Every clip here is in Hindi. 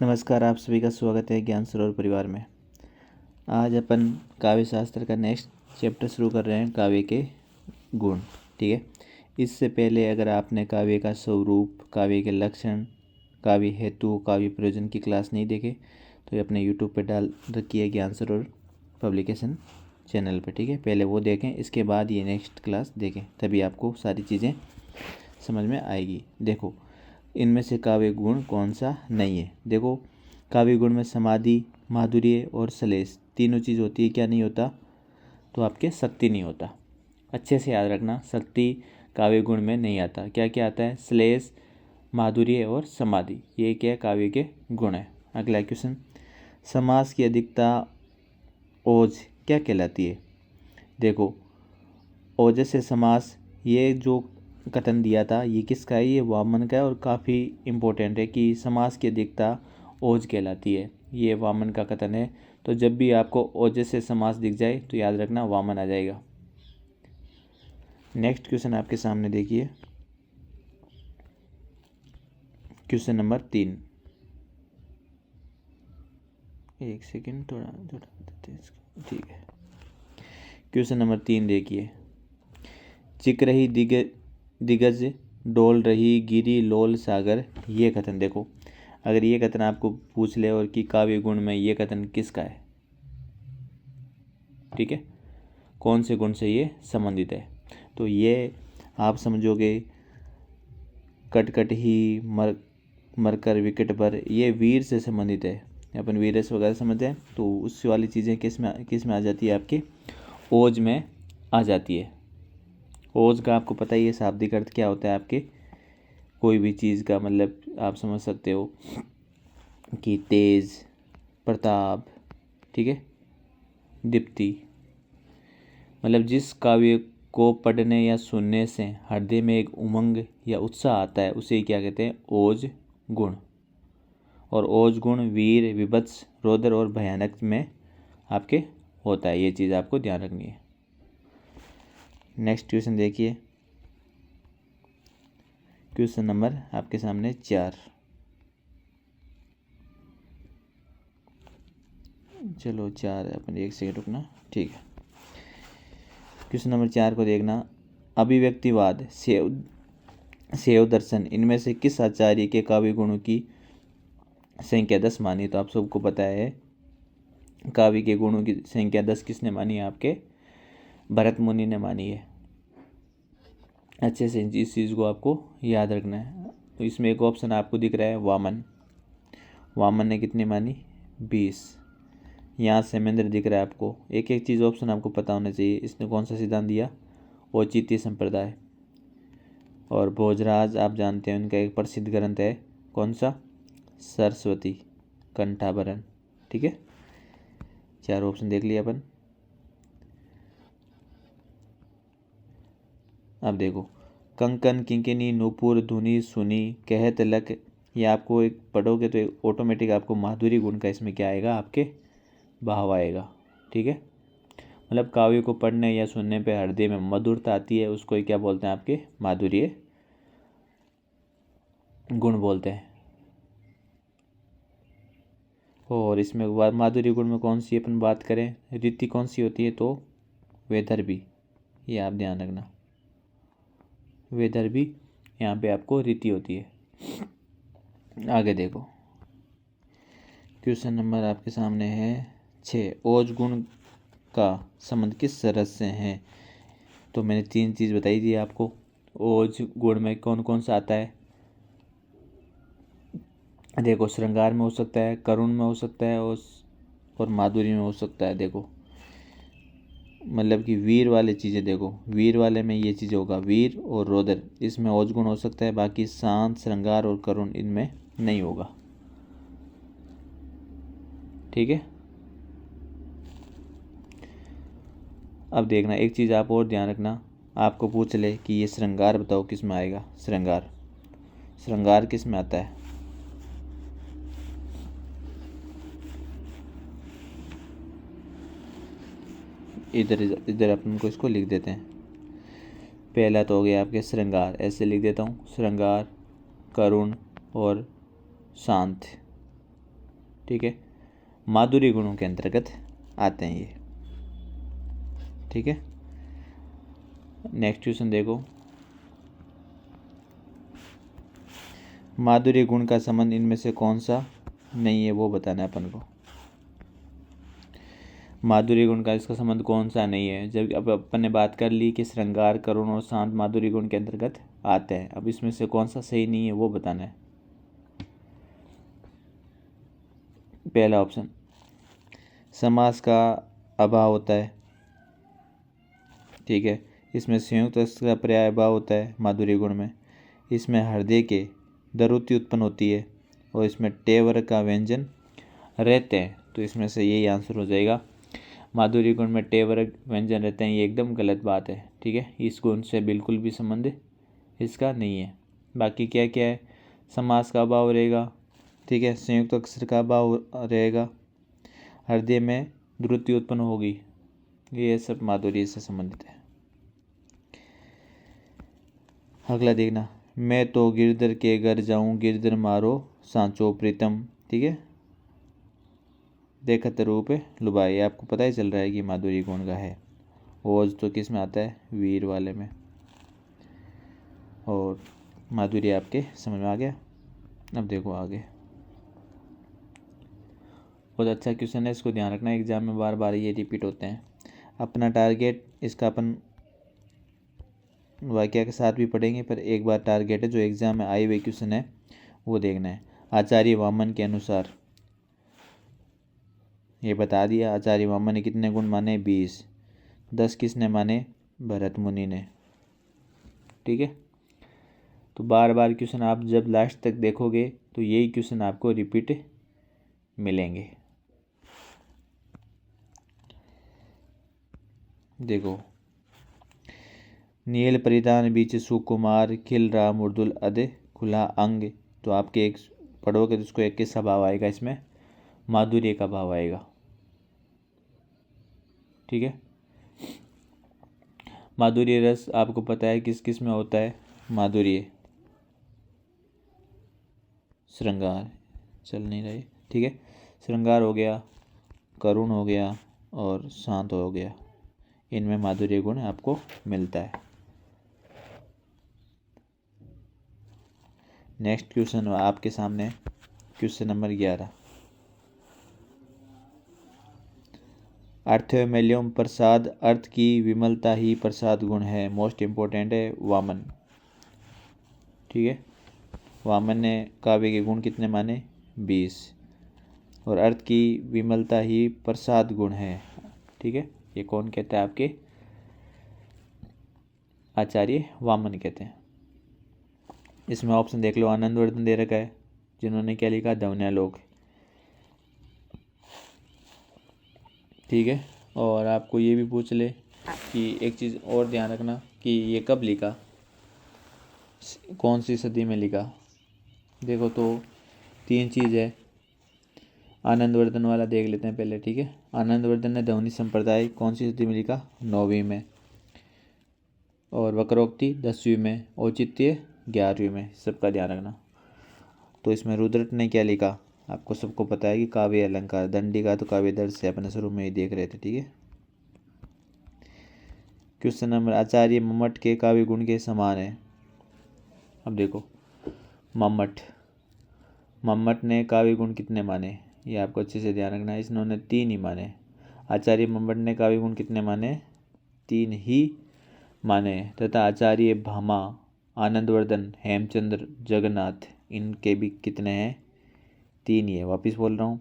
नमस्कार, आप सभी का स्वागत है ज्ञान सरोवर परिवार में। आज अपन काव्य शास्त्र का नेक्स्ट चैप्टर शुरू कर रहे हैं, काव्य के गुण। ठीक है, इससे पहले अगर आपने काव्य का स्वरूप, काव्य के लक्षण, काव्य हेतु, काव्य प्रयोजन की क्लास नहीं देखे तो ये अपने यूट्यूब पे डाल रखी है ज्ञान सरोवर पब्लिकेशन चैनल पे। ठीक है, पहले वो देखें, इसके बाद ये नेक्स्ट क्लास देखें, तभी आपको सारी चीज़ें समझ में आएगी। देखो, इनमें से काव्य गुण कौन सा नहीं है। देखो, काव्य गुण में समाधि, माधुर्य और श्लेष तीनों चीज़ होती है। क्या नहीं होता? तो आपके शक्ति नहीं होता। अच्छे से याद रखना, शक्ति काव्य गुण में नहीं आता। क्या क्या आता है? श्लेष, माधुर्य और समाधि, ये क्या काव्य के गुण है। अगला क्वेश्चन, समास की अधिकता ओज क्या कहलाती है? देखो, ओजस से समास, ये जो कथन दिया था ये किसका है? ये वामन का है और काफ़ी इम्पोर्टेंट है कि समास की अधिकता ओज कहलाती है। ये वामन का कथन है, तो जब भी आपको ओजस से समास दिख जाए तो याद रखना वामन आ जाएगा। नेक्स्ट क्वेश्चन आपके सामने देखिए, क्वेश्चन नंबर 3। एक सेकेंड, थोड़ा देते हैं इसको। ठीक है, क्वेश्चन नंबर 3 देखिए, चिक रही दिग्गज, डोल रही गिरी लोल सागर, ये कथन। देखो, अगर ये कथन आपको पूछ ले और कि काव्य गुण में ये कथन किसका है, ठीक है, कौन से गुण से ये संबंधित है, तो ये आप समझोगे कटकट ही मरकर विकट पर, ये वीर से संबंधित है। अपन वीरस वगैरह समझते हैं, तो उस वाली चीज़ें किस में आ जाती है? आपके ओज में आ जाती है। ओज का आपको पता ही है शाब्दिक अर्थ क्या होता है आपके, कोई भी चीज़ का मतलब आप समझ सकते हो कि तेज, प्रताप, ठीक है, दीप्ति, मतलब जिस काव्य को पढ़ने या सुनने से हृदय में एक उमंग या उत्साह आता है उसे क्या कहते हैं? ओज गुण। और ओज गुण वीर, विभत्स, रौद्र और भयानक में आपके होता है। ये चीज़ आपको ध्यान रखनी है। नेक्स्ट क्वेश्चन देखिए, क्वेश्चन नंबर आपके सामने 4। चलो 4, अपन एक सेकंड रुकना। ठीक है, क्वेश्चन नंबर 4 को देखना, अभिव्यक्तिवाद, शैव दर्शन, इनमें से किस आचार्य के काव्य गुणों की संख्या 10 मानी? तो आप सबको पता है काव्य के गुणों की संख्या 10 किसने मानी है? आपके भरत मुनि ने मानी है। अच्छे से इस चीज़ को आपको याद रखना है। तो इसमें एक ऑप्शन आपको दिख रहा है वामन। वामन ने कितनी मानी? 20। यहाँ सेमेंद्र दिख रहा है आपको। एक एक चीज़ ऑप्शन आपको पता होना चाहिए। इसने कौन सा सिद्धांत दिया? औचित्य संप्रदाय। और भोजराज आप जानते हैं, उनका एक प्रसिद्ध ग्रंथ है, कौन सा? सरस्वती कंठाभरण। ठीक है, 4 ऑप्शन देख लिया अपन। अब देखो, कंकन, किंकिनी, नूपुर, धुनी, सुनी, कहत, लक, ये आपको एक पढ़ोगे तो ऑटोमेटिक आपको माधुरी गुण का इसमें क्या आएगा? आपके भाव आएगा। ठीक है, मतलब काव्य को पढ़ने या सुनने पे हृदय में मधुरता आती है, उसको क्या बोलते हैं? आपके माधुर्य गुण बोलते हैं। और इसमें माधुर्य गुण में कौन सी अपन बात करें, रीति कौन सी होती है? तो वैदर्भी, ये आप ध्यान रखना, वैदर्भी यहाँ पे आपको रीति होती है। आगे देखो, क्वेश्चन नंबर आपके सामने है 6, ओज गुण का संबंध किस रस से है? तो मैंने 3 चीज़ बताई थी आपको। ओज गुण में कौन कौन सा आता है? देखो, श्रृंगार में हो सकता है, करुण में हो सकता है, और माधुर्य में हो सकता है। देखो, मतलब कि वीर वाले चीज़ें, देखो वीर वाले में ये चीज़ होगा, वीर और रौद्र, इसमें ओज गुण हो सकता है। बाकी शांत, श्रृंगार और करुण इनमें नहीं होगा। ठीक है, अब देखना एक चीज़ आप और ध्यान रखना, आपको पूछ ले कि ये श्रृंगार बताओ किस में आएगा? श्रृंगार, श्रृंगार किस में आता है? इधर इधर अपन को इसको लिख देते हैं। पहला तो हो गया आपके श्रृंगार, ऐसे लिख देता हूँ, श्रृंगार, करुण और शांत। ठीक है, माधुरी गुणों के अंतर्गत आते हैं ये। ठीक है, नेक्स्ट क्वेश्चन देखो, माधुरी गुण का संबंध इनमें से कौन सा नहीं है वो बताना है अपन को। माधुरी गुण का इसका संबंध कौन सा नहीं है, जब अब अपन ने बात कर ली कि श्रृंगार, करुण और शांत माधुरी गुण के अंतर्गत आते हैं। अब इसमें से कौन सा सही नहीं है वो बताना है। पहला ऑप्शन, समास का अभाव होता है। ठीक है, इसमें संयुक्त अक्षर का पर्याय अभाव होता है माधुरी गुण में। इसमें हृदय के दरुति उत्पन्न होती है और इसमें टे वर्ग का व्यंजन रहते हैं। तो इसमें से यही आंसर हो जाएगा। माधुरी गुण में टे वर्ग व्यंजन रहते हैं, ये एकदम गलत बात है। ठीक है, इस गुण से बिल्कुल भी संबंध इसका नहीं है। बाकी क्या क्या है, समास का अभाव रहेगा। ठीक है, संयुक्त अक्षर का अभाव रहेगा, हृदय में द्रुति उत्पन्न होगी, ये सब माधुरी से संबंधित है। अगला देखना, मैं तो गिरधर के घर जाऊं, गिरधर मारो सांचो प्रीतम। ठीक है, देखत रूप लुभाई, आपको पता ही चल रहा है कि माधुरी गुण का है। ओज तो किस में आता है, वीर वाले में। और माधुरी आपके समझ में आ गया। अब देखो आगे, बहुत अच्छा क्वेश्चन है, इसको ध्यान रखना, एग्जाम में बार बार ये रिपीट होते हैं। अपना टारगेट, इसका अपन वाक्य के साथ भी पढ़ेंगे, पर एक बार टारगेट है जो एग्जाम में आए हुए क्वेश्चन है वो देखना है। आचार्य वामन के अनुसार, ये बता दिया, आचार्य वामन ने कितने गुण माने, 20। 10 किसने माने, भरत मुनि ने। ठीक है, तो बार बार क्वेश्चन आप जब लास्ट तक देखोगे तो यही क्वेश्चन आपको रिपीट मिलेंगे। देखो, नील परिधान बीच सुकुमार, खिल रहा मुर्दुल अध खुला अंग। तो आपके एक पढ़ोगे तो उसको एक किसका भाव आएगा, इसमें माधुर्य का भाव आएगा। ठीक है, माधुर्य रस आपको पता है किस किस में होता है, माधुर्य श्रृंगार चल नहीं रहे। ठीक है, श्रृंगार हो गया, करुण हो गया और शांत हो गया, इनमें माधुर्य गुण आपको मिलता है। नेक्स्ट क्वेश्चन आपके सामने, क्वेश्चन नंबर 11, अर्थमेल्यम प्रसाद, अर्थ की विमलता ही प्रसाद गुण है। मोस्ट इम्पोर्टेंट है वामन। ठीक है, वामन ने काव्य के गुण कितने माने, 20, और अर्थ की विमलता ही प्रसाद गुण है। ठीक है, ये कौन कहता है, आपके आचार्य वामन कहते हैं। इसमें ऑप्शन देख लो, आनंदवर्धन दे रखा है, जिन्होंने क्या लिखा, ध्वन्यालोक। ठीक है, और आपको ये भी पूछ ले कि एक चीज़ और ध्यान रखना कि ये कब लिखा, कौन सी सदी में लिखा। देखो तो 3 चीज़ है, आनंदवर्धन वाला देख लेते हैं पहले। ठीक है, आनंदवर्धन ने ध्वनि संप्रदाय कौन सी सदी में लिखा, 9वीं में, और वक्रोक्ति 10वीं में, औचित्य 11वीं में। सबका ध्यान रखना। तो इसमें रुद्रट ने क्या लिखा, आपको सबको पता है कि काव्य अलंकार। दंडी का तो काव्य दर्श से अपने शुरू में ही देख रहे थे। ठीक है, क्वेश्चन नंबर, आचार्य मम्मट के काव्य गुण के समान है। अब देखो, मम्मट ने काव्य गुण कितने माने, ये आपको अच्छे से ध्यान रखना है। इन्होंने 3 ही माने। आचार्य मम्मट ने काव्य गुण कितने माने, 3 ही माने। तथा आचार्य भामा, आनंदवर्धन, हेमचंद्र, जगन्नाथ, इनके भी कितने हैं, 3 ही है। वापिस बोल रहा हूँ,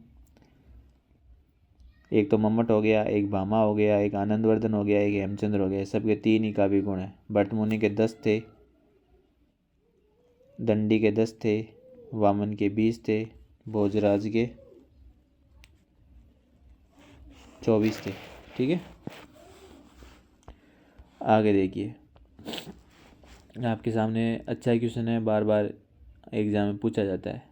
एक तो मम्मट हो गया, एक भामा हो गया, एक आनंदवर्धन हो गया, एक हेमचंद्र हो गया, सबके 3 ही काव्य गुण है। भरतमुनि के 10 थे, दंडी के 10 थे, वामन के 20 थे, भोजराज के 24 थे। ठीक है, आगे देखिए, आपके सामने अच्छा क्वेश्चन है, बार बार एग्जाम में पूछा जाता है।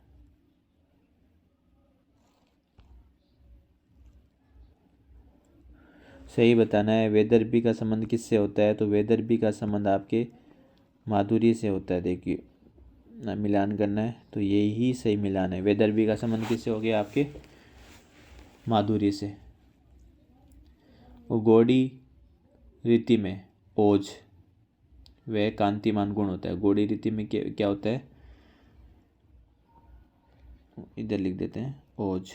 सही बताना है, वेदर्भी का संबंध किससे होता है, तो वेदर्भी का संबंध आपके माधुर्य से होता है। देखिए मिलान करना है, तो यही सही मिलान है। वेदर्भी का संबंध किससे हो गया, आपके माधुर्य से। वो गौड़ी रीति में ओज वह कांतिमान गुण होता है। गौड़ी रीति में क्या होता है, इधर लिख देते हैं ओज,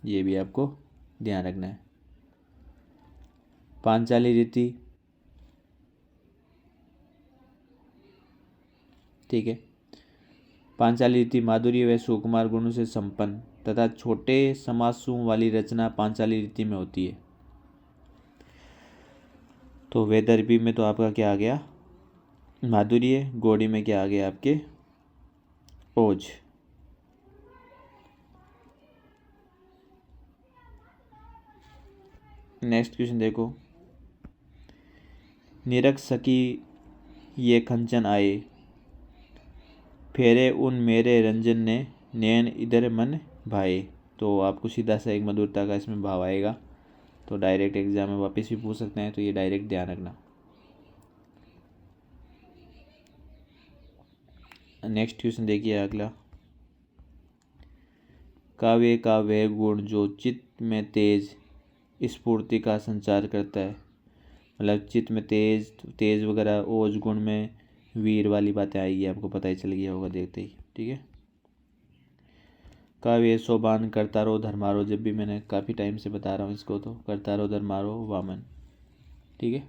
ये भी आपको ध्यान रखना है। पांचाली रीति, ठीक है, पांचाली रीति माधुर्य व सुकुमार गुणों से संपन्न तथा छोटे समासों वाली रचना पांचाली रीति में होती है। तो वैदर्भी में तो आपका क्या आ गया, माधुर्य। गौड़ी में क्या आ गया आपके, ओज। नेक्स्ट क्वेश्चन देखो, निरख सकी ये खंचन आए, फेरे उन मेरे रंजन ने, नैन इधर मन भाए। तो आपको सीधा सा एक मधुरता का इसमें भाव आएगा। तो डायरेक्ट एग्जाम में वापस भी पूछ सकते हैं, तो ये डायरेक्ट ध्यान रखना। नेक्स्ट क्वेश्चन देखिए अगला, काव्य का वह गुण जो चित्त में तेज स्फूर्ति का संचार करता है। मतलब चित्त में तेज वगैरह, ओज गुण में वीर वाली बातें आएगी, आपको पता ही चल गया होगा देखते ही, ठीक है। काव्य सोबान करता रहो धर्मारो, जब भी मैंने काफ़ी टाइम से बता रहा हूँ इसको, तो करता रहो धर्मारो वामन, ठीक है।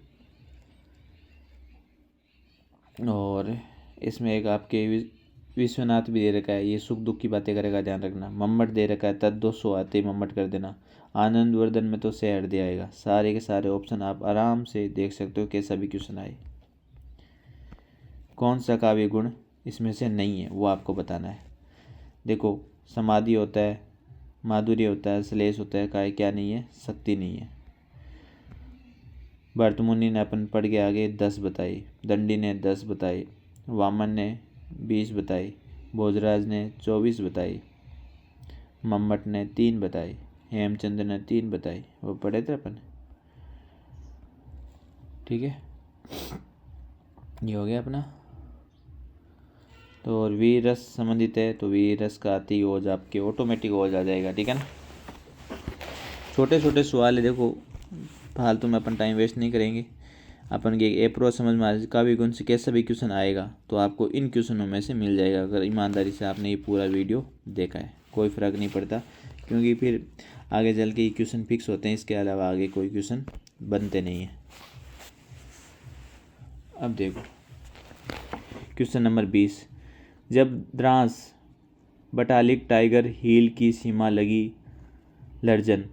और इसमें एक आपके विश्वनाथ भी दे रखा है, ये सुख दुख की बातें करेगा, ध्यान रखना। मम्मट दे रखा है, तद्दोसो आते ही मम्मट कर देना। आनंद वर्धन में तो से हट दिया आएगा। सारे के सारे ऑप्शन आप आराम से देख सकते हो, कैसा भी क्वेश्चन आए। कौन सा काव्य गुण इसमें से नहीं है वो आपको बताना है। देखो, समाधि होता है, माधुर्य होता है, श्लेष होता है, क्या नहीं है, शक्ति नहीं है। भरतमुनि ने अपन पढ़ के आगे 10 बताई, दंडी ने 10 बताई, वामन ने 20 बताई, भोजराज ने 24 बताई, मम्मट ने 3 बताई, हेमचंद्र ने 3 बताई, वो पढ़े थे अपन, ठीक है। ये हो गया अपना। तो और वीर रस संबंधित है, तो वीर रस का आती ओज आपके ऑटोमेटिक ओज आ जाएगा, ठीक है ना। छोटे छोटे सवाल है, देखो फालतू में अपन टाइम वेस्ट नहीं करेंगे। अपन के अप्रोच समझ में आ जाए, काव्य गुण से कैसा भी क्वेश्चन आएगा तो आपको इन क्वेश्चनों में से मिल जाएगा, अगर ईमानदारी से आपने ये पूरा वीडियो देखा है। कोई फ़र्क नहीं पड़ता, क्योंकि फिर आगे चल के ये क्वेश्चन फिक्स होते हैं, इसके अलावा आगे कोई क्वेश्चन बनते नहीं हैं। अब देखो क्वेश्चन नंबर 20, जब द्रास बटालिक टाइगर हील की सीमा लगी लर्जन,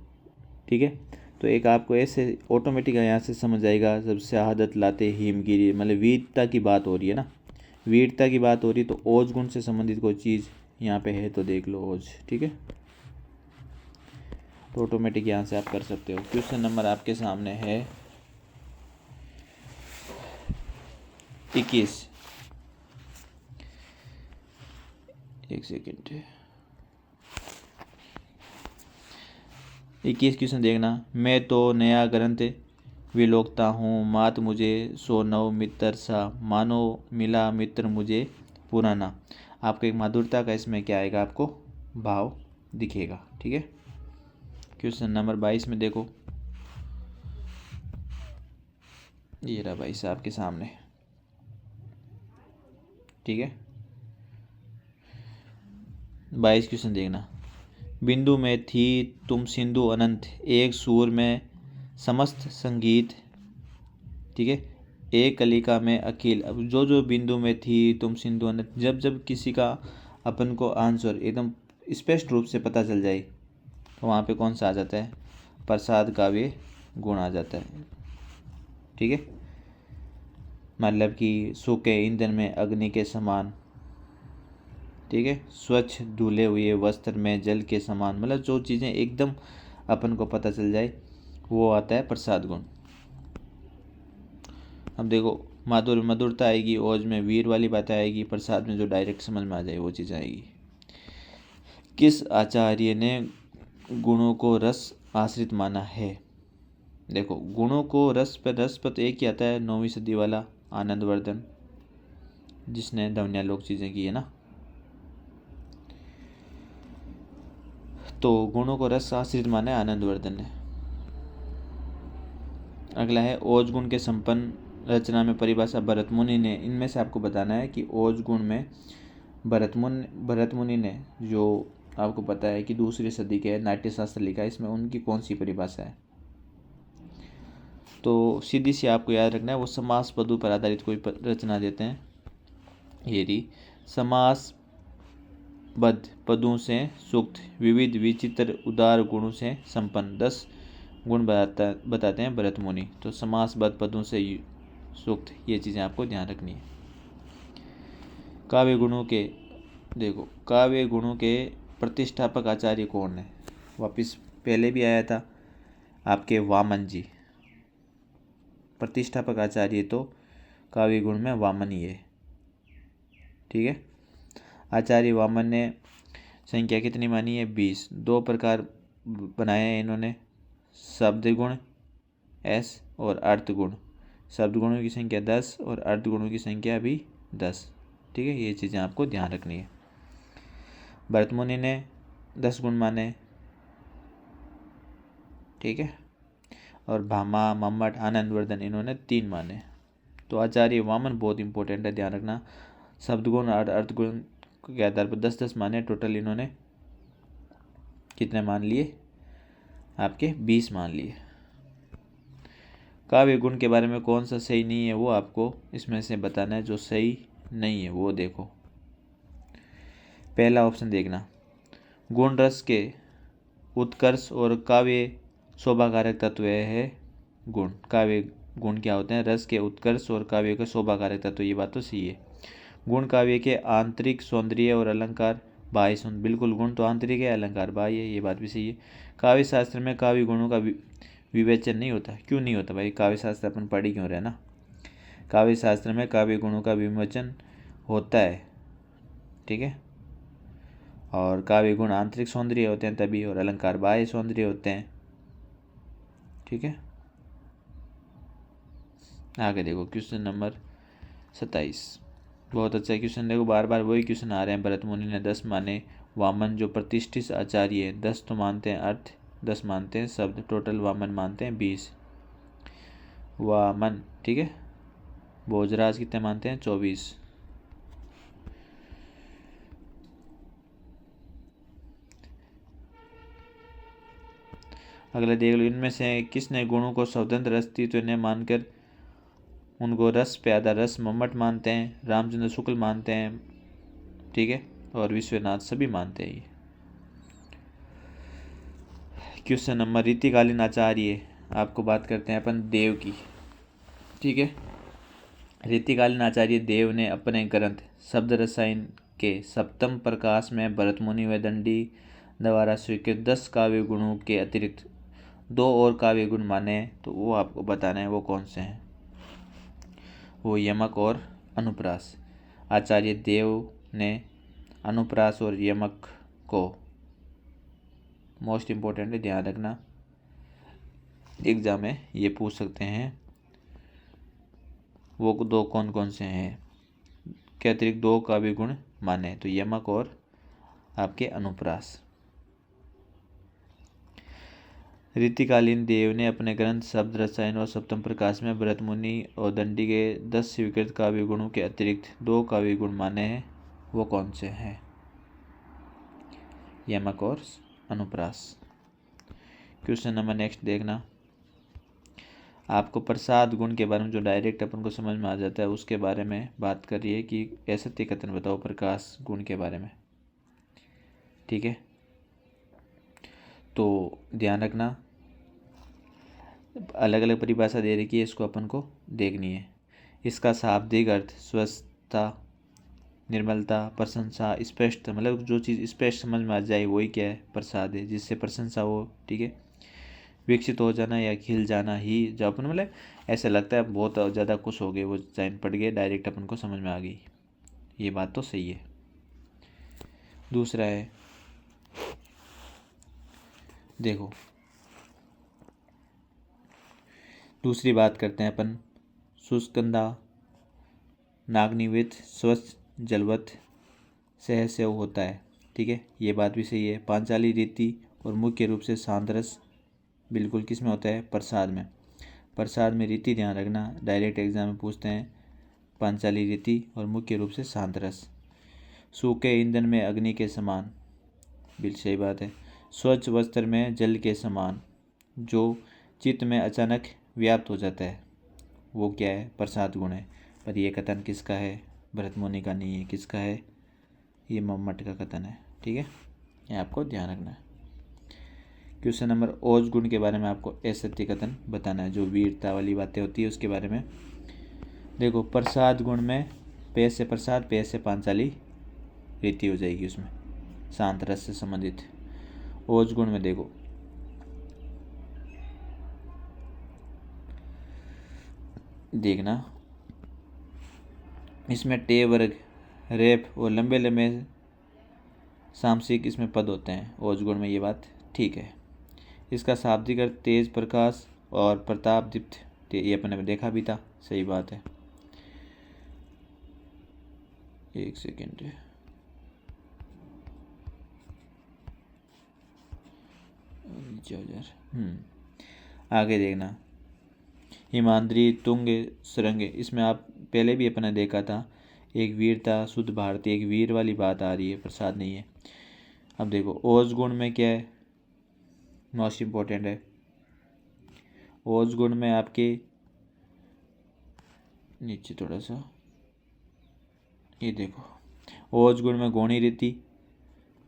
ठीक है। तो एक आपको ऐसे ऑटोमेटिक यहाँ से समझ आएगा, जब शहादत लाते हिमगिरी, मतलब वीरता की बात हो रही है ना, वीरता की बात हो रही है, तो ओज गुण से संबंधित कोई चीज़ यहाँ पे है तो देख लो ओज, ठीक है। तो ऑटोमेटिक यहाँ से आप कर सकते हो। क्वेश्चन नंबर आपके सामने है 21, एक सेकेंड, 21 क्वेश्चन देखना। मैं तो नया ग्रंथ विलोकता हूँ, मात मुझे सो नव मित्र सा, मानो मिला मित्र मुझे पुराना। आपको एक माधुरता का इसमें क्या आएगा, आपको भाव दिखेगा, ठीक है। क्वेश्चन नंबर 22 में देखो, ये रहा भाई साहब के सामने, ठीक है। 22 क्वेश्चन देखना। बिंदु में थी तुम सिंधु अनंत, एक सुर में समस्त संगीत, ठीक है। एक कलिका में अखिल। अब जो जो बिंदु में थी तुम सिंधु अनंत, जब जब किसी का अपन को आंसर एकदम स्पष्ट रूप से पता चल जाए तो वहाँ पे कौन सा आ जाता है, प्रसाद काव्य गुण आ जाता है, ठीक है। मतलब कि सूखे ईंधन में अग्नि के समान, ठीक है। स्वच्छ धुले हुए वस्त्र में जल के समान, मतलब जो चीज़ें एकदम अपन को पता चल जाए वो आता है प्रसाद गुण। अब देखो, मधुरता आएगी, ओज में वीर वाली बातें आएगी, प्रसाद में जो डायरेक्ट समझ में आ जाए वो चीज़ आएगी। किस आचार्य ने गुणों को रस आश्रित माना है। देखो, गुणों को रस पर एक ही आता है, 9वीं सदी वाला आनंदवर्धन, जिसने ध्वन्यालोक चीज़ें की है ना। तो गुणों को रस आश्रित माने आनंदवर्धन है। अगला है ओज गुण के संपन्न रचना में परिभाषा भरत मुनि ने, इनमें से आपको बताना है कि ओज गुण में भरत मुनि ने, जो आपको पता है कि दूसरी सदी के नाट्यशास्त्र लिखा है, इसमें उनकी कौन सी परिभाषा है। तो सीधी सी आपको याद रखना है, वो समास पदों पर आधारित कोई रचना देते हैं। यदि समासबद्ध पदों से सूक्त विविध विचित्र उदार गुणों से संपन्न 10 गुण बताते हैं भरत मुनि। तो समासबद्ध पदों से सूक्त, ये चीज़ें आपको ध्यान रखनी है। काव्य गुणों के, देखो काव्य गुणों के प्रतिष्ठापक आचार्य कौन है। वापिस पहले भी आया था आपके वामन जी, प्रतिष्ठापक आचार्य तो काव्य गुण में वामन ही है। ठीक है, आचार्य वामन ने संख्या कितनी मानी है, 20। 2 प्रकार बनाए हैं इन्होंने, शब्द गुण S और अर्थ गुण। शब्द गुणों की संख्या 10 और अर्थ गुणों की संख्या भी 10। ठीक है, ये चीज़ें आपको ध्यान रखनी है। भरत मुनि ने 10 गुण माने। ठीक है, और भामा, मम्मट, आनंदवर्धन इन्होंने 3 माने। तो आचार्य वामन बहुत इंपॉर्टेंट है, ध्यान रखना। शब्द गुण और अर्थ गुण के आधार पर 10-10 माने। टोटल इन्होंने कितने मान लिए, आपके 20 मान लिए। काव्य गुण के बारे में कौन सा सही नहीं है वो आपको इसमें से बताना है। जो सही नहीं है वो देखो, पहला ऑप्शन देखना, गुण रस के उत्कर्ष और काव्य शोभाकारक तत्व है गुण। काव्य गुण क्या होते हैं, रस के उत्कर्ष और काव्य का शोभाकारक तत्व, ये बात तो सही है। गुण काव्य के आंतरिक सौंदर्य और अलंकार, बाह्य सौंदर्य, बिल्कुल गुण तो आंतरिक है, अलंकार बाह्य है, ये बात भी सही है। काव्य शास्त्र में काव्य गुणों का विवेचन नहीं होता। क्यों नहीं होता भाई, काव्य शास्त्र अपन पढ़ी क्यों रहे ना। काव्य शास्त्र में काव्य गुणों का विवेचन होता है। ठीक है, और काव्य गुण आंतरिक सौंदर्य होते हैं तभी, और अलंकार बाह्य सौंदर्य होते हैं। ठीक है, आगे देखो क्वेश्चन नंबर 27, बहुत अच्छा क्वेश्चन। देखो बार बार वही क्वेश्चन आ रहे हैं। भरत मुनि ने 10 माने। वामन जो प्रतिष्ठित आचार्य है 10 तो मानते हैं अर्थ, 10 मानते हैं शब्द, टोटल वामन मानते हैं 20 वामन। ठीक है, भोजराज कितने मानते हैं, 24। अगला देख लो, इनमें से किसने गुणों को स्वतंत्र अस्तित्व ने मानकर उनको रस प्यादा रस मम्मट मानते हैं, रामचंद्र शुक्ल मानते हैं। ठीक है, और विश्वनाथ सभी मानते हैं। ये क्वेश्चन नंबर, रीतिकालीन आचार्य, आपको बात करते हैं अपन देव की। ठीक है, रीतिकालीन आचार्य देव ने अपने ग्रंथ शब्द रसायन के 7th प्रकाश में भरत मुनि व दंडी द्वारा स्वीकृत 10 काव्य गुणों के अतिरिक्त 2 और काव्य गुण माने। तो वो आपको बताना है वो कौन से हैं। वो यमक और अनुप्रास। आचार्य देव ने अनुप्रास और यमक को, मोस्ट इम्पोर्टेंट है ध्यान रखना, एग्जाम में ये पूछ सकते हैं। वो 2 कौन कौन से हैं के अतिरिक्त 2 काव्य गुण माने, तो यमक और आपके अनुप्रास। रीतिकालीन देव ने अपने ग्रंथ शब्द रसायन और 7th प्रकाश में भरत मुनि और दंडी के 10 स्वीकृत काव्य गुणों के अतिरिक्त 2 काव्य गुण माने हैं। वो कौन से हैं, यमक और अनुप्रास। क्वेश्चन नंबर नेक्स्ट देखना, आपको प्रसाद गुण के बारे में जो डायरेक्ट अपन को समझ में आ जाता है उसके बारे में बात कर रही है कि असत्य कथन बताओ प्रकाश गुण के बारे में। ठीक है, तो ध्यान रखना अलग अलग परिभाषा दे रखी है, इसको अपन को देखनी है। इसका शाब्दिक अर्थ स्वस्थता, निर्मलता, प्रशंसा, स्पष्ट, मतलब जो चीज़ स्पष्ट समझ में आ जाए वही क्या है, प्रसाद है, जिससे प्रशंसा हो। ठीक है, विकसित हो जाना या खिल जाना ही, जो अपन मतलब ऐसा लगता है बहुत ज़्यादा खुश हो गए, वो साइन पढ़ गए डायरेक्ट अपन को समझ में आ गई, ये बात तो सही है। दूसरा है, देखो दूसरी बात करते हैं अपन, शुष्कंदा, नाग्निवित, स्वच्छ जलवत सहसेव होता है। ठीक है, ये बात भी सही है। पांचाली रीति और मुख्य रूप से शांत रस बिल्कुल किस में होता है, प्रसाद में। प्रसाद में रीति ध्यान रखना, डायरेक्ट एग्जाम में पूछते हैं, पांचाली रीति और मुख्य रूप से शांत रस। सूखे ईंधन में अग्नि के समान, बिल्कुल सही बात है। स्वच्छ वस्त्र में जल के समान, जो चित्त में अचानक व्याप्त हो जाता है वो क्या है, प्रसाद गुण है। पर यह कथन किसका है, भरत मुनि का नहीं है, किसका है, ये मम्मट का कथन है। ठीक है, ये आपको ध्यान रखना है। क्वेश्चन नंबर, ओज गुण के बारे में आपको असत्य कथन बताना है, जो वीरता वाली बातें होती है उसके बारे में। देखो, प्रसाद गुण में पे से प्रसाद, पे से पांचाली रीति हो जाएगी उसमें, शांत रस से संबंधित। ओज गुण में देखो, देखना इसमें टे वर्ग, रेप और लंबे लंबे सामसिक इसमें पद होते हैं ओज गुण में, ये बात ठीक है। इसका शाब्दिक अर्थ तेज प्रकाश और प्रताप दीप्त, ये अपने में देखा भी था, सही बात है। एक सेकेंड, आगे देखना, हिमाद्री तुंग सुरंग, इसमें आप पहले भी अपने देखा था, एक वीरता शुद्ध भारतीय, एक वीर वाली बात आ रही है, प्रसाद नहीं है। अब देखो ओज गुण में क्या है, मोस्ट इम्पोर्टेंट है। ओज गुण में आपके नीचे थोड़ा सा ये देखो, ओज गुण में गौणी रीति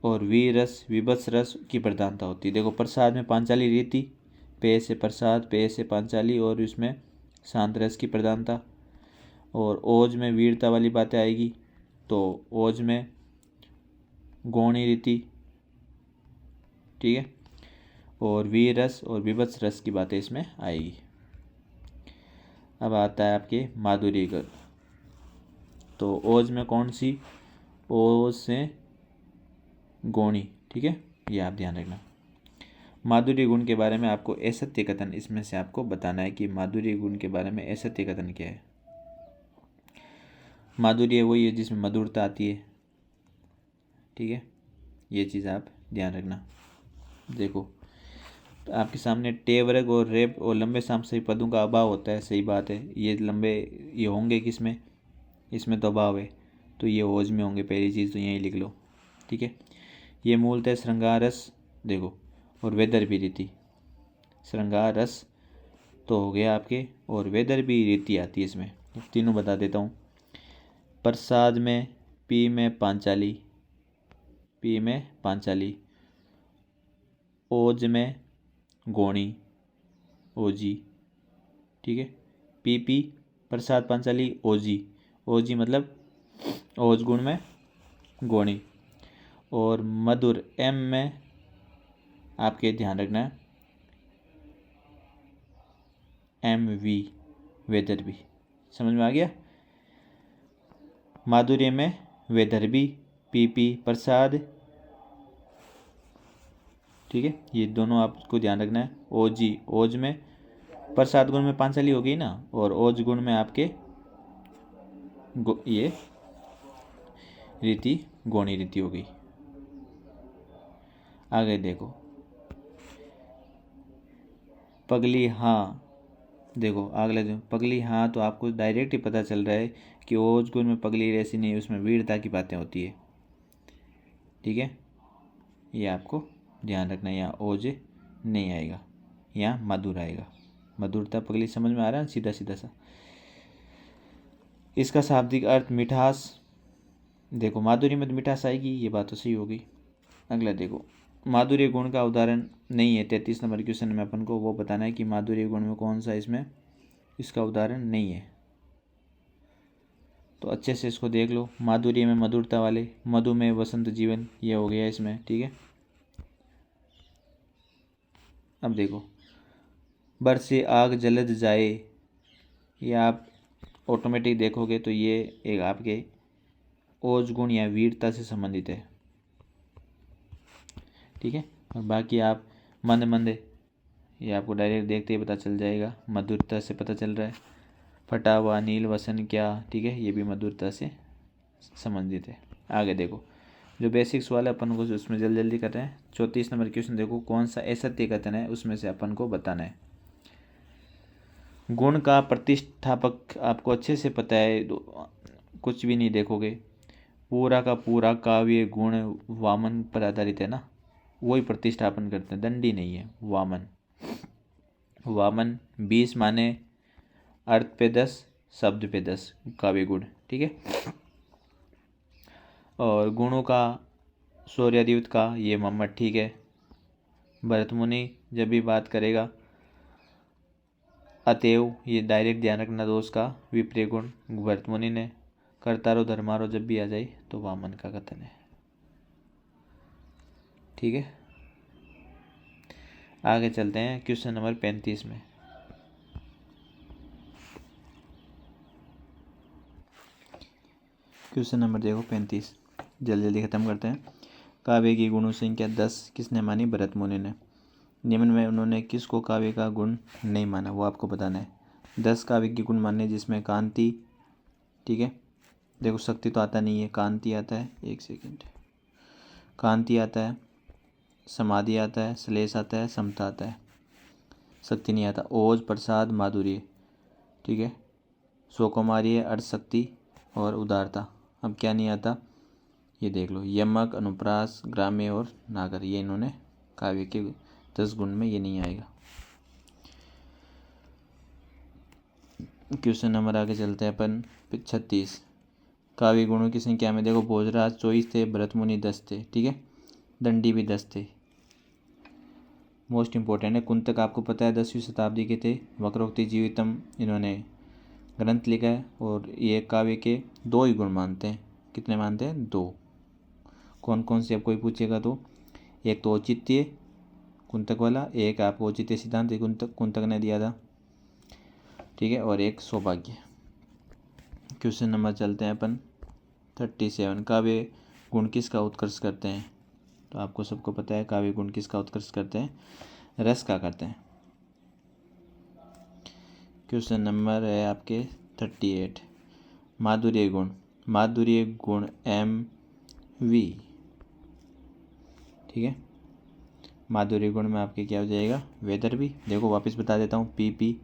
और वीर रस विभत्स रस की प्रधानता होती है। देखो, प्रसाद में पांचाली रीति, पे से प्रसाद, पे से पांचाली और इसमें शांत रस की प्रधानता। और ओज में वीरता वाली बातें आएगी, तो ओज में गौणी रीति, ठीक है, और वीर रस और विभत्स रस की बातें इसमें आएगी। अब आता है आपके माधुर्य गुण, तो ओज में कौन सी, ओज से गौणी, ठीक है, ये आप ध्यान रखना। माधुर्य गुण के बारे में आपको असत्य कथन इसमें से आपको बताना है कि माधुर्य गुण के बारे में असत्य कथन क्या है। माधुर्य वही है जिसमें मधुरता आती है, ठीक है, ये चीज़ आप ध्यान रखना। देखो, तो आपके सामने टे वर्ग और रेप और लंबे सामसिक पदों का अभाव होता है, सही बात है। ये लंबे ये होंगे किसमें, इसमें तो अभाव है, तो ये ओज में होंगे, पहली चीज़ तो यहीं लिख लो, ठीक है। ये मूलतः श्रृंगार रस, देखो, और वेदर भी रीति, श्रृंगार रस तो हो गया आपके, और वेदर भी रीति आती है इसमें, तीनों बता देता हूँ। प्रसाद में पी में पांचाली, पी में पांचाली, ओज में गौणी, ओजी, ठीक है, पी पी प्रसाद पांचाली ओजी, ओजी मतलब ओज गुण में गौणी। और मधुर एम में आपके ध्यान रखना है एम वी, वेदर भी, समझ में आ गया। माधुर्य में वेदर भी, पी पी प्रसाद, ठीक है, ये दोनों आपको ध्यान रखना है। ओजी, ओज में प्रसाद गुण में पांचाली हो गई ना, और ओज गुण में आपके ये रीति गौणी रीति हो गई। आगे देखो, पगली हाँ, देखो अगले दिन पगली हाँ, तो आपको डायरेक्ट ही पता चल रहा है कि ओज गुण में पगली ऐसी नहीं, उसमें वीरता की बातें होती है, ठीक है, ये आपको ध्यान रखना। यहाँ ओज नहीं आएगा, यहाँ मधुर आएगा, मधुरता पगली, समझ में आ रहा है, सीधा सीधा सा। इसका शाब्दिक अर्थ मिठास, देखो माधुर्य में तो मिठास आएगी, ये बात तो सही होगी। अगला देखो, माधुर्य गुण का उदाहरण नहीं है, 33 नंबर क्वेश्चन में अपन को वो बताना है कि माधुर्य गुण में कौन सा इसमें इसका उदाहरण नहीं है, तो अच्छे से इसको देख लो। माधुर्य में मधुरता वाले, मधु में वसंत जीवन, ये हो गया इसमें, ठीक है। अब देखो, बरसे आग जलद जाए, ये आप ऑटोमेटिक देखोगे तो ये एक आपके ओज गुण या वीरता से संबंधित है, ठीक है। और बाकी आप मंद मंद, ये आपको डायरेक्ट देखते ही पता चल जाएगा, मधुरता से पता चल रहा है। फटा हुआ नील वसन क्या, ठीक है, ये भी मधुरता से संबंधित है। आगे देखो, जो बेसिक सवाल है अपन को उसमें जल्दी जल्दी कर रहे हैं। 34 नंबर क्वेश्चन देखो, कौन सा असत्य कथन है उसमें से अपन को बताना है। गुण का प्रतिष्ठापक आपको अच्छे से पता है, कुछ भी नहीं देखोगे, पूरा का पूरा काव्य गुण वामन पर आधारित है ना, वही प्रतिष्ठापन करते हैं, दंडी नहीं है, वामन। वामन 20 माने अर्थ पे 10, शब्द पे 10 काव्य गुण, ठीक है। और गुणों का सूर्यादित्य का ये मोहम्मद, ठीक है। भरत मुनि जब भी बात करेगा, अतएव ये डायरेक्ट ध्यान रखना दोस्त का, विप्रिय गुण भरत मुनि ने, कर्तारो धर्मारो जब भी आ जाए तो वामन का कथन है, ठीक है। आगे चलते हैं क्वेश्चन नंबर 35 में। क्वेश्चन नंबर देखो 35, जल्दी जल्दी खत्म करते हैं। काव्य की गुणों संख्या 10 किसने मानी? भरत मुनि ने। निम्न में उन्होंने किसको काव्य का गुण नहीं माना, वो आपको बताना है। 10 काव्य के गुण माने, जिसमें कांति, ठीक है, देखो शक्ति तो आता नहीं है, कांति आता है, एक सेकंड, कांति आता है, समाधि आता है, श्लेष आता है, समता आता है, शक्ति नहीं आता। ओज, प्रसाद, माधुर्य, ठीक है, स्वकुमार्य, अर्धशक्ति और उदारता। अब क्या नहीं आता, ये देख लो, यमक, अनुप्रास, ग्राम्य और नागर, ये इन्होंने काव्य के 10 गुण में ये नहीं आएगा। क्वेश्चन नंबर आगे चलते हैं अपन 36। काव्य गुणों की संख्या में देखो, भोजराज 24 थे, भरत मुनि 10 थे, ठीक है, दंडी भी 10 थे। मोस्ट इंपॉर्टेंट है, कुंतक आपको पता है 10वीं शताब्दी के थे, वक्रोक्ति जीवितम इन्होंने ग्रंथ लिखा है, और ये काव्य के 2 ही गुण मानते हैं। कितने मानते हैं? 2। कौन कौन से, अब कोई पूछेगा तो, एक तो औचित्य कुंतक वाला, एक आपको औचित्य सिद्धांत कुंतक ने दिया था, ठीक है, और एक सौभाग्य। क्वेश्चन नंबर चलते हैं अपन 37। काव्य गुण किसका उत्कर्ष करते हैं? तो आपको सबको पता है काव्य गुण किसका उत्कर्ष करते हैं? रस का करते हैं। क्वेश्चन नंबर है आपके 38। माधुर्य गुण, माधुर्य गुण MV, ठीक है, माधुर्य गुण में आपके क्या हो जाएगा? वैदर्भी। देखो वापस बता देता हूँ, PP।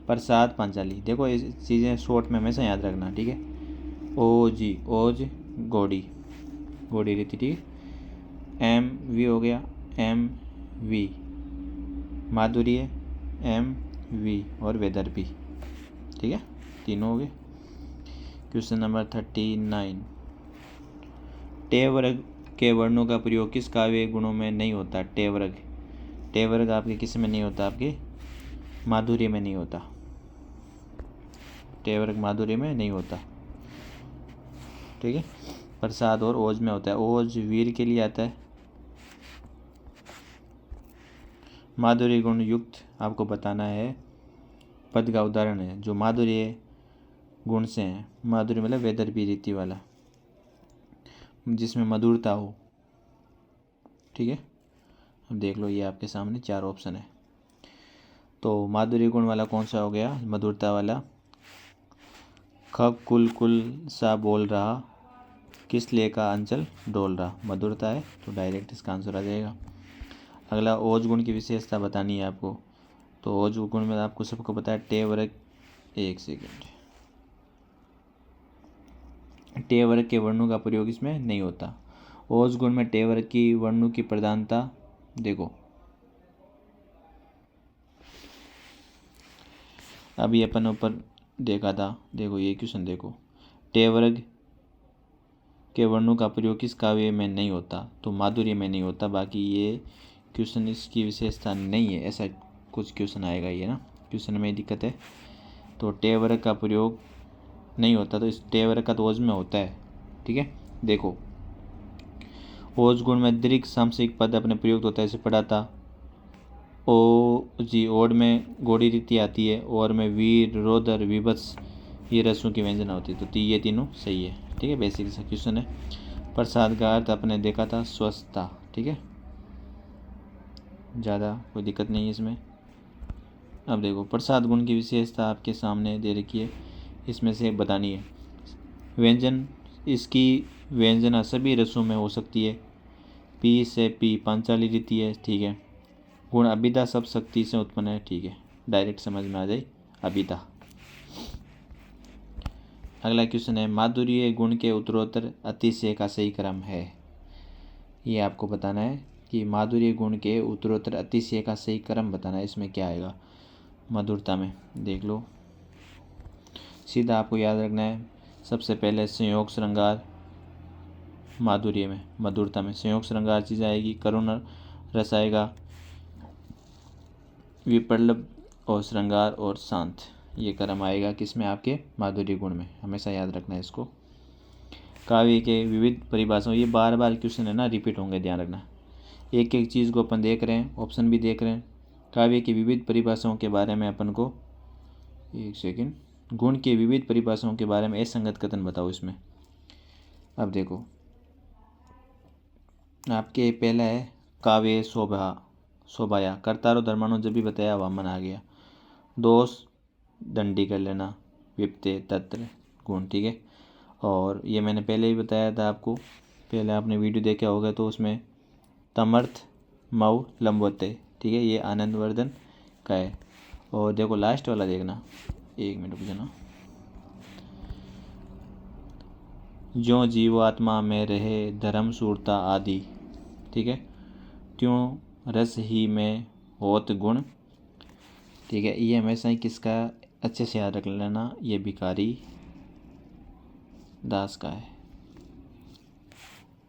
प्रसाद, पांचाली। देखो ये चीज़ें शॉर्ट में हमेशा याद रखना, ठीक है। ओज गौड़ी रीति, ठीक है। MV हो गया, MV माधुर्य, MV और वैदर्भी, ठीक है, तीनों हो गए। Question number 39। टे वर्ग के वर्णों का प्रयोग किस काव्य गुणों में नहीं होता? टे वर्ग आपके किस में नहीं होता? आपके माधुर्य में नहीं होता। टे वर्ग माधुर्य में नहीं होता, ठीक है। प्रसाद और ओज में होता है। ओज वीर के लिए आता है। माधुर्य गुण युक्त आपको बताना है, पद का उदाहरण है जो माधुर्य गुण से है। माधुर्य मतलब वैदर्भी रीति वाला, जिसमें मधुरता हो, ठीक है। अब देख लो, ये आपके सामने 4 ऑप्शन है। तो माधुर्य गुण वाला कौन सा हो गया? मधुरता वाला। खग कुल सा बोल रहा, किस लिए का अंचल डोल रहा, मधुरता है, तो डायरेक्ट इसका आंसर आ जाएगा। अगला, ओज गुण की विशेषता बतानी है आपको। तो ओज गुण में आपको सबको पता है टे वर्ग, एक सेकेंड, टे वर्ग के वर्णों का प्रयोग इसमें नहीं होता। ओज गुण में टे वर्ग की वर्णों की प्रधानता, देखो अभी अपन ऊपर देखा था, देखो ये क्वेश्चन देखो, टे वर्ग के वर्णों का प्रयोग किस काव्य में नहीं होता? तो माधुर्य में नहीं होता। बाकी ये क्वेश्चन इसकी विशेषता नहीं है, ऐसा कुछ क्वेश्चन आएगा ये ना, क्वेश्चन में दिक्कत है। तो टे वर्ग का प्रयोग नहीं होता, तो इस टे वर्ग का तो ओज में होता है, ठीक है। देखो ओज गुण में दीर्घ सामसिक पद अपने प्रयुक्त होता है, इसे पढ़ा था। ओड में गौड़ी रीति आती है, और में वीर, रोदर, विभत्स, ये रसों की व्यंजना होती है। तो ये तीनों सही है, ठीक है, बेसिक सा क्वेश्चन है। प्रसाद का अर्थ अपने देखा था स्वस्थता, ठीक है, ज़्यादा कोई दिक्कत नहीं है इसमें। अब देखो प्रसाद गुण की विशेषता आपके सामने दे रखी है, इसमें से बतानी है। व्यंजन इसकी व्यंजना सभी रसों में हो सकती है। पी से पी पांचाली रीति है, ठीक है। गुण अभिधा सब शक्ति से उत्पन्न है, ठीक है, डायरेक्ट समझ में आ जाए अभिधा। अगला क्वेश्चन है, माधुर्य गुण के उत्तरोत्तर अतिशय का सही क्रम है। ये आपको बताना है कि माधुर्य गुण के उत्तरोत्तर अतिशय का सही क्रम बताना है। इसमें क्या आएगा मधुरता में, देख लो। सीधा आपको याद रखना है, सबसे पहले संयोग श्रृंगार माधुर्य में, मधुरता में संयोग श्रृंगार चीज़ आएगी, करुण रस आएगा, विप्लव और श्रृंगार और शांत, ये क्रम आएगा किसमें आपके माधुर्य गुण में, हमेशा याद रखना है इसको। काव्य के विविध परिभाषाओं, ये बार बार क्वेश्चन है ना, रिपीट होंगे, ध्यान रखना। एक एक चीज़ को अपन देख रहे हैं, ऑप्शन भी देख रहे हैं। काव्य की विविध परिभाषाओं के बारे में अपन को, एक सेकेंड, गुण के विविध परिभाषाओं के बारे में असंगत कथन बताओ इसमें। अब देखो आपके पहला है काव्य शोभाया, कर्तारो धर्मानो जब भी बताया वामन आ गया। दोष दंडी कर लेना, विपते तत्र गुण, ठीक है। और ये मैंने पहले ही बताया था आपको, पहले आपने वीडियो देखा होगा तो उसमें तमर्थ मऊ लंबवते, ठीक है, ये आनंदवर्धन का है। और देखो लास्ट वाला देखना, एक मिनट रुक जाना। ज्यों जीवात्मा में रहे धर्म सूरता आदि, ठीक है, त्यों रस ही में होत गुण, ठीक है। ये हमेशा ही किसका अच्छे से याद रख लेना, ये भिखारी दास का है,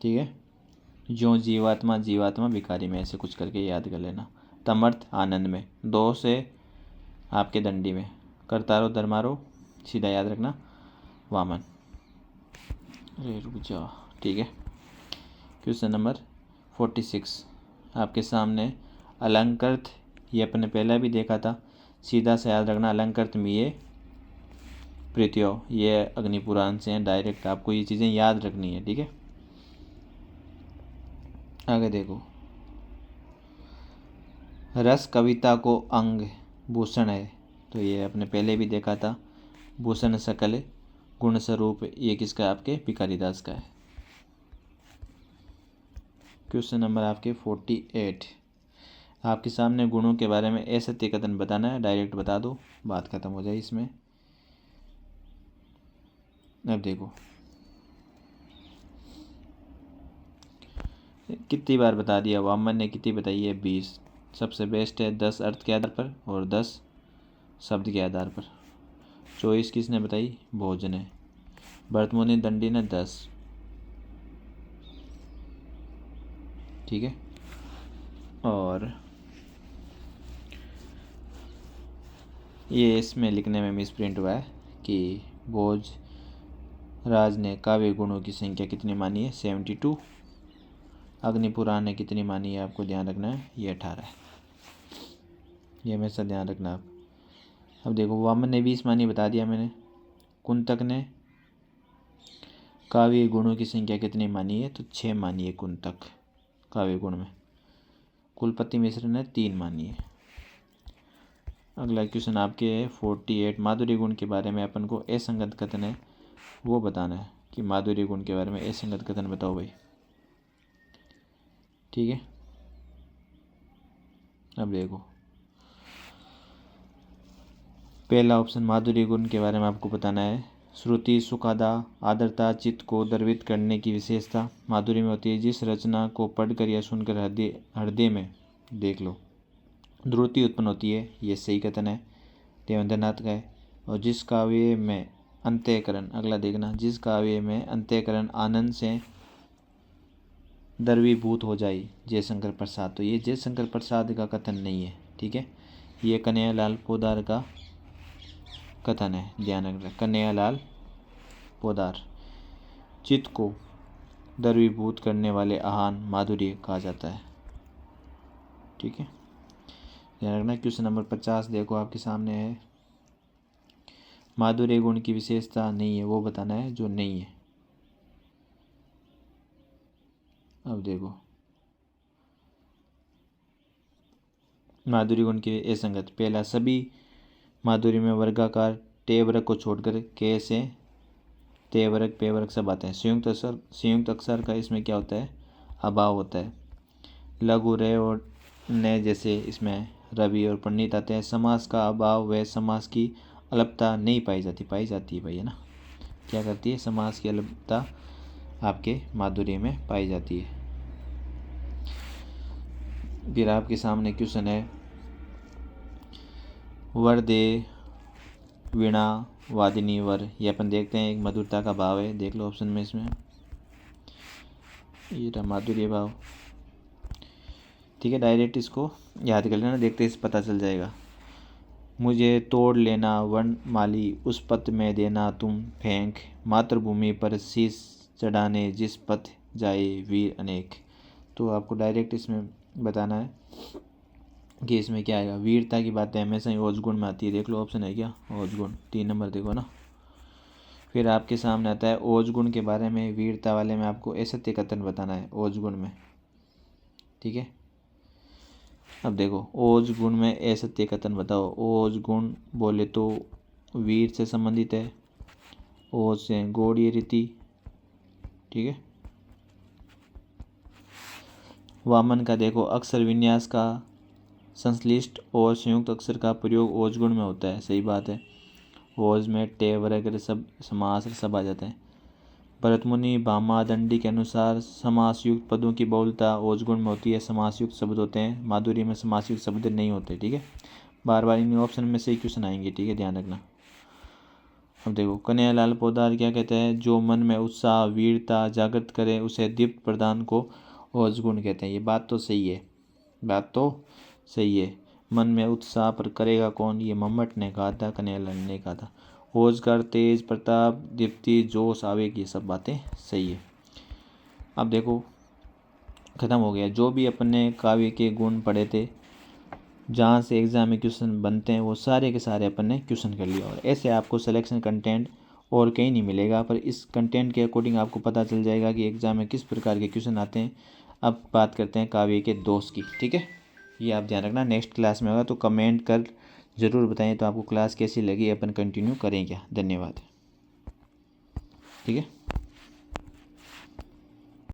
ठीक है। ज्यों जीवात्मा भिखारी में, ऐसे कुछ करके याद कर लेना। तमर्थ आनंद में, दो से आपके दंडी में, कर्तारो धर्मारो सीधा याद रखना वामन। अरे रुक जाओ, ठीक है। क्वेश्चन नंबर 46 आपके सामने अलंकृत, ये अपने पहले भी देखा था, सीधा से याद रखना अलंकृत में ये प्रीत्यो, ये अग्निपुराण से हैं, डायरेक्ट आपको ये चीज़ें याद रखनी है, ठीक है। आगे देखो, रस कविता को अंग भूषण है, तो ये अपने पहले भी देखा था, भूषण सकल गुण स्वरूप, ये किसका है आपके भिखारीदास का है। क्वेश्चन नंबर आपके 48 आपके सामने गुणों के बारे में असत्य कथन बताना है, डायरेक्ट बता दो, बात खत्म हो जाए इसमें। अब देखो कितनी बार बता दिया, वामन ने कितनी बताई है, 20। सबसे बेस्ट है 10 अर्थ के आधार पर और 10 शब्द के आधार पर। 24 किसने बताई, भोजन है। भरतमुनि दंडी ने 10, ठीक है। और ये इसमें लिखने में मिसप्रिंट हुआ है कि भोज राज ने काव्य गुणों की संख्या कितनी मानी है, 72। अग्निपुराण ने कितनी मानी है, आपको ध्यान रखना है, ये 18 है, ये हमेशा ध्यान रखना आप। अब देखो वामन ने 20 मानी, बता दिया मैंने। कुंतक ने काव्य गुणों की संख्या कितनी मानी है, तो 6 मानी है कुंतक काव्य गुण में। कुलपति मिश्र ने 3 मानी है। अगला क्वेश्चन आपके 48 माधुर्य गुण के बारे में अपन को असंगत कथन है वो बताना है कि माधुर्य गुण के बारे में असंगत कथन बताओ भाई, ठीक है। अब देखो पहला ऑप्शन, माधुर्य गुण के बारे में आपको बताना है, श्रुति सुखादा आदरता चित्त को द्रवित करने की विशेषता माधुर्य में होती है। जिस रचना को पढ़कर या सुनकर हृदय में, देख लो, ध्रुति उत्पन्न होती है, ये सही कथन है, देवेंद्रनाथ का है। और जिस काव्य में अंतःकरण, अगला देखना, जिस काव्य में अंतःकरण आनंद से द्रवीभूत हो जाए, जयशंकर प्रसाद, तो ये जयशंकर प्रसाद का कथन नहीं है, ठीक है, ये कन्हैयालाल पोदार का कथन है, ध्यान रखना, कन्हैयालाल पोदार। चित्त को द्रवीभूत करने वाले आहान माधुर्य कहा जाता है, ठीक है, ध्यान रखना। क्वेश्चन नंबर 50 देखो आपके सामने है, माधुर्य गुण की विशेषता नहीं है वो बताना है जो नहीं है। अब देखो माधुर्य गुण के असंगत, पहला, सभी माधुर्य में वर्गाकार टेवरक को छोड़कर के से तेवरक पेवरक सब आते हैं। संयुक्त अक्षर का इसमें क्या होता है, अभाव होता है। लघु रे और ने जैसे इसमें रवि और पंडित आते हैं। समास का अभाव व समास की अलपता नहीं पाई जाती है भाई, है ना। क्या करती है, समास की अलपता आपके माधुर्य में पाई जाती है। फिर आपके सामने क्वेश्चन है, वर दे वीणा वादिनी वर, ये अपन देखते हैं, एक मधुरता का भाव है, देख लो ऑप्शन में इसमें, ये रहा माधुर्य भाव। ठीक है, डायरेक्ट इसको याद कर लेना, देखते इस पता चल जाएगा। मुझे तोड़ लेना वन माली, उस पथ में देना तुम फेंक, मातृभूमि पर शीश चढ़ाने जिस पथ जाए वीर अनेक। तो आपको डायरेक्ट इसमें बताना है कि इसमें क्या आएगा। वीरता की बातें हमेशा ही ओज गुण में आती है, देख लो ऑप्शन है क्या, ओज गुण 3 नंबर देखो ना। फिर आपके सामने आता है ओज गुण के बारे में, वीरता वाले में आपको असत्य कथन बताना है ओज गुण में। ठीक है, अब देखो ओज गुण में असत्य कथन बताओ। ओज गुण बोले तो वीर से संबंधित है, ओज से गौड़ीय रीति। ठीक है, वामन का देखो अक्षर विन्यास का संश्लिष्ट और संयुक्त अक्षर का प्रयोग ओज गुण में होता है, सही बात है। ओज में टे वगैरह सब समास सब आ जाते हैं। भरतमुनि भामा दंडी के अनुसार समास युक्त पदों की बहुलता ओज गुण में होती है, समास युक्त शब्द होते हैं, माधुर्य में समास युक्त शब्द नहीं होते। ठीक है, बार बार इन ऑप्शन में से ही क्वेश्चन आएंगे, ठीक है, ध्यान रखना। अब देखो कन्हैयालाल पोद्दार क्या कहते हैं, जो मन में उत्साह वीरता जागृत करे उसे दीप्त प्रदान को ओज गुण कहते हैं। ये बात तो सही है, बात तो सही है। मन में उत्साह पर करेगा कौन, ये मम्मट ने कहा था, कन्हैयालाल ने कहा था। ओजगार तेज प्रताप दीप्ति जोश आवेग, ये सब बातें सही है। अब देखो खत्म हो गया, जो भी अपने काव्य के गुण पढ़े थे, जहाँ से एग्जाम में क्वेश्चन बनते हैं वो सारे के सारे अपन ने क्वेश्चन कर लिया। और ऐसे आपको सिलेक्शन कंटेंट और कहीं नहीं मिलेगा, पर इस कंटेंट के अकॉर्डिंग आपको पता चल जाएगा कि एग्जाम में किस प्रकार के क्वेश्चन आते हैं। अब बात करते हैं काव्य के दोष की। ठीक है, ये आप ध्यान रखना, नेक्स्ट क्लास में होगा, तो कमेंट कर ज़रूर बताएं तो आपको क्लास कैसी लगी, अपन कंटिन्यू करें क्या। धन्यवाद। ठीक है।